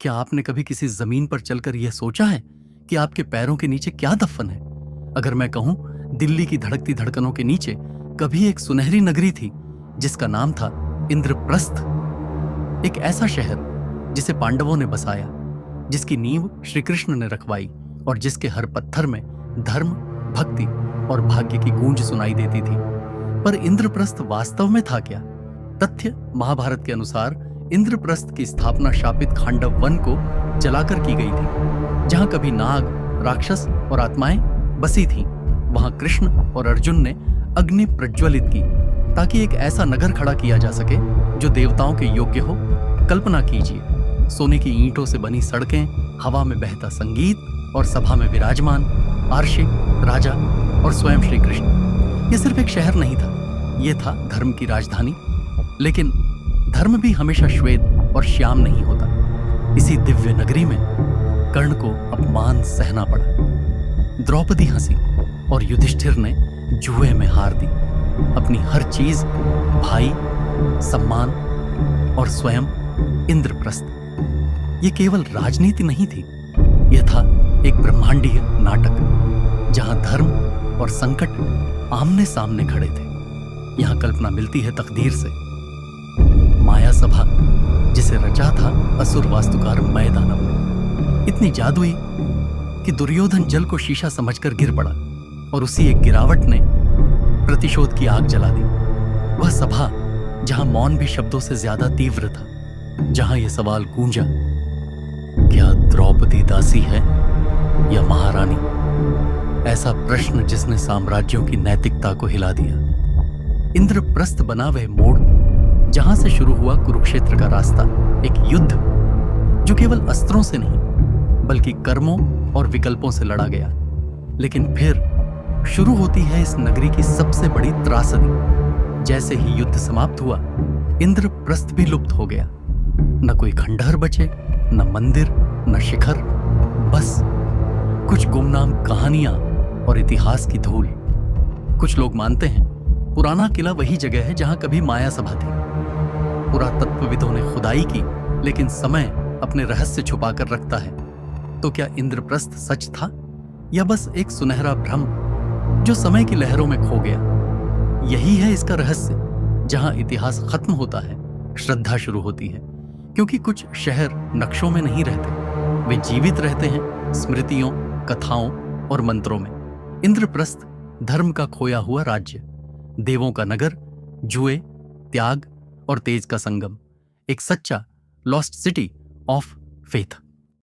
क्या आपने कभी किसी जमीन पर चलकर यह सोचा है कि आपके पैरों के नीचे क्या दफन है? अगर मैं कहूं, दिल्ली की धड़कती धड़कनों के नीचे कभी एक सुनहरी नगरी थी जिसका नाम था इंद्रप्रस्थ। एक ऐसा शहर जिसे पांडवों ने बसाया, जिसकी नींव श्री कृष्ण ने रखवाई और जिसके हर पत्थर में धर्म, भक्ति और भाग्य की गूंज सुनाई देती थी। पर इंद्रप्रस्थ वास्तव में था क्या? तथ्य महाभारत के अनुसार इंद्रप्रस्थ की स्थापना शापित खांडव वन को जलाकर की गई थी, जहां कभी नाग, राक्षस और आत्माएं बसी थीं। वहां कृष्ण और अर्जुन ने अग्नि प्रज्वलित की ताकि एक ऐसा नगर खड़ा किया जा सके जो देवताओं के योग्य हो। कल्पना कीजिए, सोने की ईंटों से बनी सड़कें, हवा में बहता संगीत और सभा में विराजमान आर्षिक, राजा और स्वयं श्री कृष्ण। यह सिर्फ एक शहर नहीं था, यह था धर्म की राजधानी। लेकिन धर्म भी हमेशा श्वेत और श्याम नहीं होता। इसी दिव्य नगरी में कर्ण को अपमान सहना पड़ा। द्रौपदी हंसी और युधिष्ठिर ने जुए में हार दी। अपनी हर चीज, भाई, सम्मान और स्वयं इंद्रप्रस्थ, ये केवल राजनीति नहीं थी, यह था एक ब्रह्मांडीय नाटक जहां धर्म और संकट आमने सामने खड़े थे। यहां कल्पना मिलती है तकदीर से। माया सभा, जिसे रचा था असुर वास्तुकार मय दानव ने, इतनी जादुई कि दुर्योधन जल को शीशा समझकर गिर पड़ा और उसी एक गिरावट ने प्रतिशोध की आग जला दी। वह सभा जहां मौन भी शब्दों से ज्यादा तीव्र था, जहां यह सवाल गूंजा, क्या द्रौपदी दासी है या महारानी? ऐसा प्रश्न जिसने साम्राज्यों की नैतिकता को हिला दिया। इंद्रप्रस्थ बना वह मोड़ जहां से शुरू हुआ कुरुक्षेत्र का रास्ता, एक युद्ध जो केवल अस्त्रों से नहीं बल्कि कर्मों और विकल्पों से लड़ा गया। लेकिन फिर शुरू होती है इस नगरी की सबसे बड़ी त्रासदी। जैसे ही युद्ध समाप्त हुआ, इंद्रप्रस्थ भी लुप्त हो गया। न कोई खंडहर बचे, न मंदिर, न शिखर, बस कुछ गुमनाम कहानियां और इतिहास की धूल। कुछ लोग मानते हैं पुराना किला वही जगह है जहां कभी माया सभा थी। पुरातत्वविदों ने खुदाई की, लेकिन समय अपने रहस्य छुपाकर रखता है। तो क्या इंद्रप्रस्थ सच था या बस एक सुनहरा भ्रम जो समय की लहरों में खो गया? यही है इसका रहस्य। जहां इतिहास खत्म होता है, श्रद्धा शुरू होती है। क्योंकि कुछ शहर नक्शों में नहीं रहते, वे जीवित रहते हैं स्मृतियों, कथाओं और मंत्रों में। इंद्रप्रस्थ धर्म का खोया हुआ राज्य, देवों का नगर, जुए, त्याग और तेज का संगम, एक सच्चा लॉस्ट सिटी ऑफ फेथ।